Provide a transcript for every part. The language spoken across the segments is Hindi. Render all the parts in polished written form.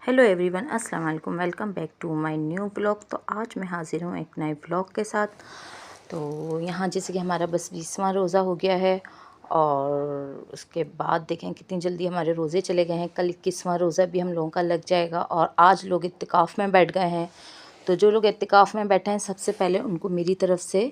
हेलो एवरीवन, अस्सलाम वालेकुम। Welcome back to my new blog. तो आज मैं हाज़िर हूँ एक नए ब्लॉग के साथ। तो यहाँ जैसे कि हमारा बस 20वां रोज़ा हो गया है और उसके बाद देखें कितनी जल्दी हमारे रोज़े चले गए हैं। कल 21वां रोज़ा भी हम लोगों का लग जाएगा और आज लोग इत्तिकाफ़ में बैठ गए हैं। तो जो लोग इत्तिकाफ़ में बैठे हैं सबसे पहले उनको मेरी तरफ़ से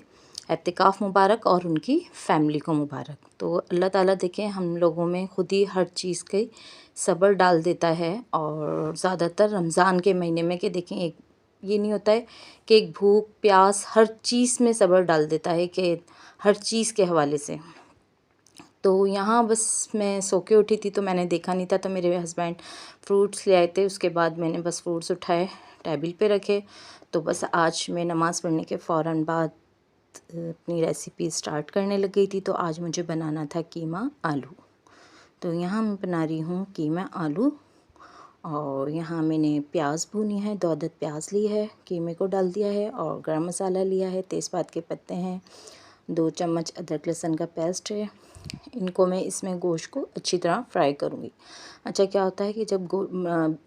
इत्तिकाफ़ मुबारक और उनकी फ़ैमिली को मुबारक। तो अल्लाह ताला देखें हम लोगों में ख़ुद ही हर चीज़ के सब्र डाल देता है। और ज़्यादातर रमज़ान के महीने में कि देखें एक ये नहीं होता है कि एक भूख प्यास हर चीज़ में सब्र डाल देता है कि हर चीज़ के हवाले से। तो यहाँ बस मैं सो के उठी थी तो मैंने देखा नहीं था, तो मेरे हस्बैंड फ्रूट्स ले आए थे। उसके बाद मैंने बस फ्रूट्स उठाए टेबल पे रखे। तो बस आज मैं नमाज़ पढ़ने के फ़ौरन बाद अपनी रेसिपी स्टार्ट करने लग गई थी। तो आज मुझे बनाना था कीमा आलू। तो यहाँ मैं बना रही हूँ कीमा आलू और यहाँ मैंने प्याज भूनी है, 2 अदद प्याज ली है, कीमे को डाल दिया है और गरम मसाला लिया है, तेज़पात के पत्ते हैं, 2 चम्मच अदरक लहसुन का पेस्ट है। इनको मैं इसमें गोश्त को अच्छी तरह फ्राई करूँगी। अच्छा, क्या होता है कि जब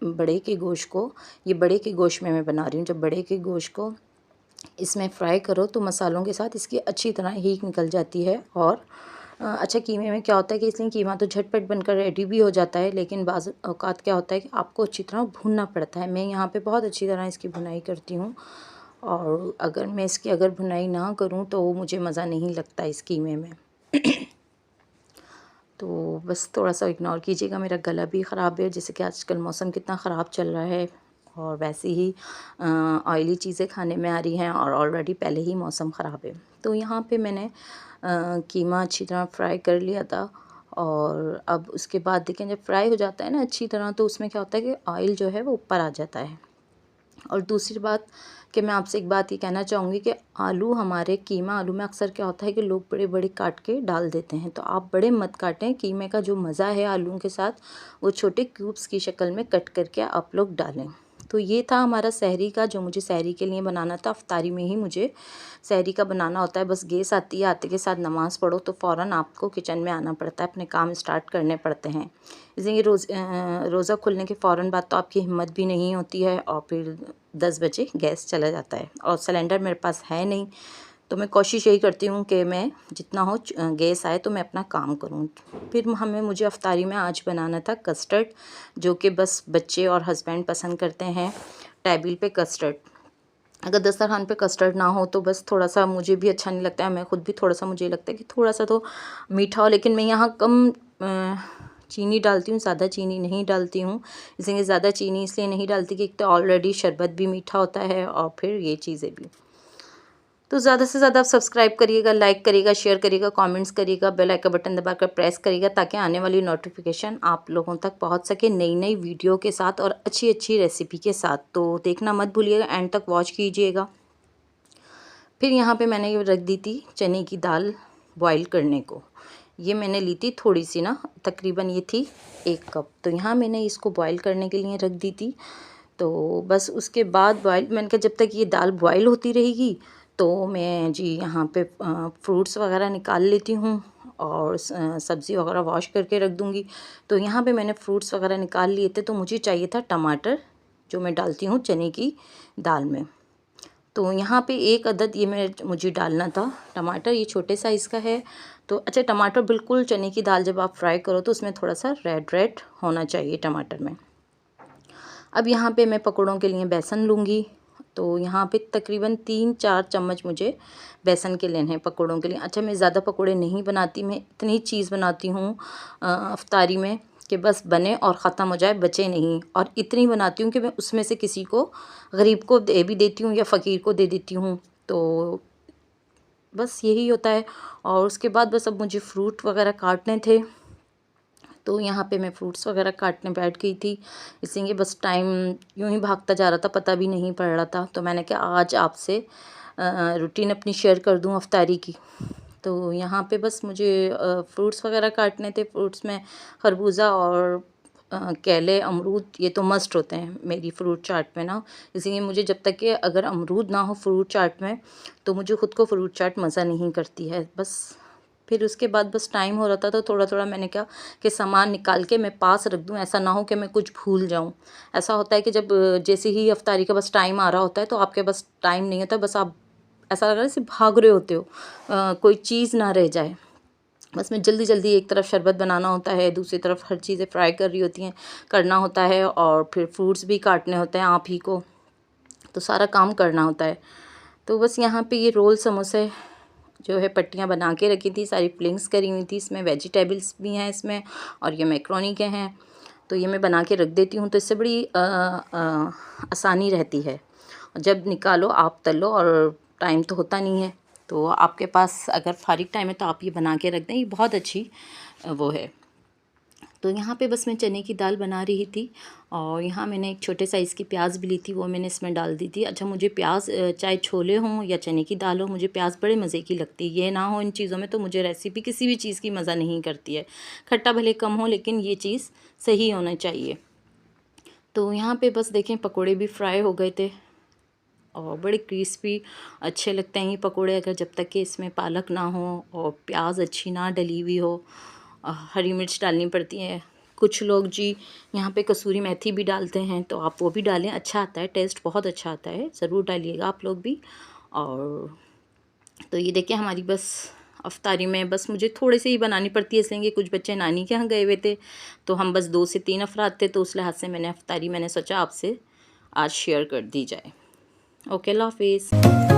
बड़े के गोश्त को, ये बड़े के गोश्त में मैं बना रही हूँ, जब बड़े के गोश्त को इसमें फ्राई करो तो मसालों के साथ इसकी अच्छी तरह हींग निकल जाती है। और अच्छा, कीमे में क्या होता है कि इसलिए कीमा तो झटपट बनकर रेडी भी हो जाता है, लेकिन बाज़ औक़ात क्या होता है कि आपको अच्छी तरह भूनना पड़ता है। मैं यहाँ पे बहुत अच्छी तरह इसकी भुनाई करती हूँ और अगर मैं इसकी भुनाई ना करूँ तो मुझे मज़ा नहीं लगता इस कीमे में। तो बस थोड़ा सा इग्नोर कीजिएगा, मेरा गला भी ख़राब है, जैसे कि आजकल मौसम कितना ख़राब चल रहा है और वैसे ही ऑयली चीज़ें खाने में आ रही हैं और ऑलरेडी पहले ही मौसम ख़राब है। तो यहाँ पे मैंने कीमा अच्छी तरह फ्राई कर लिया था और अब उसके बाद देखें जब फ्राई हो जाता है ना अच्छी तरह, तो उसमें क्या होता है कि ऑयल जो है वो ऊपर आ जाता है। और दूसरी बात कि मैं आपसे एक बात ये कहना चाहूँगी कि आलू हमारे कीमा आलू में अक्सर क्या होता है कि लोग बड़े बड़े काट के डाल देते हैं, तो आप बड़े मत काटें। कीमे का जो मज़ा है आलूओं के साथ वो छोटे क्यूब्स की शक्ल में कट करके आप लोग डालें। तो ये था हमारा सहरी का, जो मुझे सहरी के लिए बनाना था। अफ्तारी में ही मुझे सहरी का बनाना होता है। बस गैस आती है, आते के साथ नमाज़ पढ़ो तो फ़ौरन आपको किचन में आना पड़ता है, अपने काम स्टार्ट करने पड़ते हैं। इसलिए रोज़ा खुलने के फ़ौरन बाद तो आपकी हिम्मत भी नहीं होती है और फिर 10 बजे गैस चला जाता है और सिलेंडर मेरे पास है नहीं। तो मैं कोशिश यही करती हूँ कि मैं जितना हो गैस आए तो मैं अपना काम करूँ। फिर मुझे अफ्तारी में आज बनाना था कस्टर्ड, जो कि बस बच्चे और हस्बैंड पसंद करते हैं। टेबल पे कस्टर्ड, अगर दस्तरखान पे कस्टर्ड ना हो तो बस थोड़ा सा मुझे भी अच्छा नहीं लगता है। मैं ख़ुद भी थोड़ा सा, मुझे लगता है कि थोड़ा सा तो मीठा हो, लेकिन मैं यहाँ कम चीनी डालती हूँ, ज़्यादा चीनी नहीं डालती हूँ। इसलिए ज़्यादा चीनी इसलिए नहीं डालती कि एक तो ऑलरेडी शरबत भी मीठा होता है और फिर ये चीज़ें भी। तो ज़्यादा से ज़्यादा आप सब्सक्राइब करिएगा, लाइक करिएगा, शेयर करिएगा, कमेंट्स करिएगा, बेल आइकन बटन दबाकर प्रेस करिएगा ताकि आने वाली नोटिफिकेशन आप लोगों तक पहुंच सके नई नई वीडियो के साथ और अच्छी अच्छी रेसिपी के साथ। तो देखना मत भूलिएगा, एंड तक वॉच कीजिएगा। फिर यहाँ पे मैंने ये रख दी थी चने की दाल बॉईल करने को। ये मैंने ली थी थोड़ी सी ना, तकरीबन ये थी 1 कप। तो यहाँ मैंने इसको बॉईल करने के लिए रख दी थी। तो बस उसके बाद बॉईल, मैंने कहा जब तक ये दाल बॉईल होती रहेगी तो मैं जी यहाँ पे फ्रूट्स वगैरह निकाल लेती हूँ और सब्ज़ी वगैरह वॉश करके रख दूँगी। तो यहाँ पे मैंने फ्रूट्स वगैरह निकाल लिए थे। तो मुझे चाहिए था टमाटर, जो मैं डालती हूँ चने की दाल में। तो यहाँ पे 1 अदद ये मुझे डालना था टमाटर, ये छोटे साइज़ का है। तो अच्छा, टमाटर बिल्कुल चने की दाल जब आप फ्राई करो तो उसमें थोड़ा सा रेड रेड होना चाहिए टमाटर में। अब यहाँ पे मैं पकौड़ों के लिए बेसन लूँगी। तो यहाँ पे तकरीबन 3-4 चम्मच मुझे बेसन के लेने हैं पकौड़ों के लिए। अच्छा, मैं ज़्यादा पकौड़े नहीं बनाती, मैं इतनी चीज़ बनाती हूँ अफ्तारी में कि बस बने और ख़त्म हो जाए, बचे नहीं। और इतनी बनाती हूँ कि मैं उसमें से किसी को, गरीब को दे भी देती हूँ या फ़कीर को दे देती हूँ। तो बस यही होता है। और उसके बाद बस अब मुझे फ्रूट वगैरह काटने थे, तो यहाँ पे मैं फ्रूट्स वगैरह काटने बैठ गई थी। इसलिए बस टाइम यूँ ही भागता जा रहा था, पता भी नहीं पड़ रहा था। तो मैंने कहा आज आपसे रूटीन अपनी शेयर कर दूँ अफ्तारी की। तो यहाँ पे बस मुझे फ्रूट्स वगैरह काटने थे। फ्रूट्स में खरबूजा और केले, अमरूद, ये तो मस्ट होते हैं मेरी फ्रूट चाट में ना। इसीलिए मुझे जब तक कि अगर अमरूद ना हो फ्रूट चाट में तो मुझे ख़ुद को फ्रूट चाट मज़ा नहीं करती है। बस फिर उसके बाद बस टाइम हो रहा था तो थोड़ा थोड़ा मैंने कहा कि सामान निकाल के मैं पास रख दूँ, ऐसा ना हो कि मैं कुछ भूल जाऊँ। ऐसा होता है कि जब जैसे ही इफ्तारी का बस टाइम आ रहा होता है तो आपके पास टाइम नहीं होता, बस आप ऐसा लग रहा है जैसे भाग रहे होते हो, कोई चीज़ ना रह जाए। बस मैं जल्दी जल्दी एक तरफ शरबत बनाना होता है, दूसरी तरफ हर चीज़ें फ्राई कर रही होती हैं, करना होता है, और फिर फ्रूट्स भी काटने होते हैं आप ही को, तो सारा काम करना होता है। तो बस यहाँ पे ये रोल समोसे जो है पट्टियाँ बना के रखी थी, सारी फिलिंग्स करी हुई थी, इसमें वेजिटेबल्स भी हैं इसमें, और ये मैक्रोनी के हैं। तो ये मैं बना के रख देती हूँ, तो इससे बड़ी आसानी रहती है। जब निकालो आप तलो, और टाइम तो होता नहीं है, तो आपके पास अगर फारिग टाइम है तो आप ये बना के रख दें, ये बहुत अच्छी वो है। तो यहाँ पे बस मैं चने की दाल बना रही थी, और यहाँ मैंने एक छोटे साइज़ की प्याज भी ली थी, वो मैंने इसमें डाल दी थी। अच्छा, मुझे प्याज चाहे छोले हों या चने की दाल हो, मुझे प्याज बड़े मज़े की लगती है। ये ना हो इन चीज़ों में तो मुझे रेसिपी किसी भी चीज़ की मज़ा नहीं करती है। खट्टा भले कम हो, लेकिन ये चीज़ सही होना चाहिए। तो यहाँ पे बस देखें पकोड़े भी फ्राई हो गए थे, और बड़े क्रिस्पी अच्छे लगते हैं ये पकोड़े, अगर जब तक कि इसमें पालक ना हो और प्याज अच्छी ना डली हुई हो। हरी मिर्च डालनी पड़ती है। कुछ लोग जी यहाँ पे कसूरी मेथी भी डालते हैं, तो आप वो भी डालें, अच्छा आता है, टेस्ट बहुत अच्छा आता है, ज़रूर डालिएगा आप लोग भी। और तो ये देखिए हमारी बस अफ्तारी में बस मुझे थोड़े से ही बनानी पड़ती है, इसलिए कि कुछ बच्चे नानी के यहाँ गए हुए थे, तो हम बस 2 से 3 अफराद थे, तो उस लिहाज से मैंने अफ्तारी मैंने सोचा आपसे आज शेयर कर दी जाए। ओके, अल्लाह हाफिज़।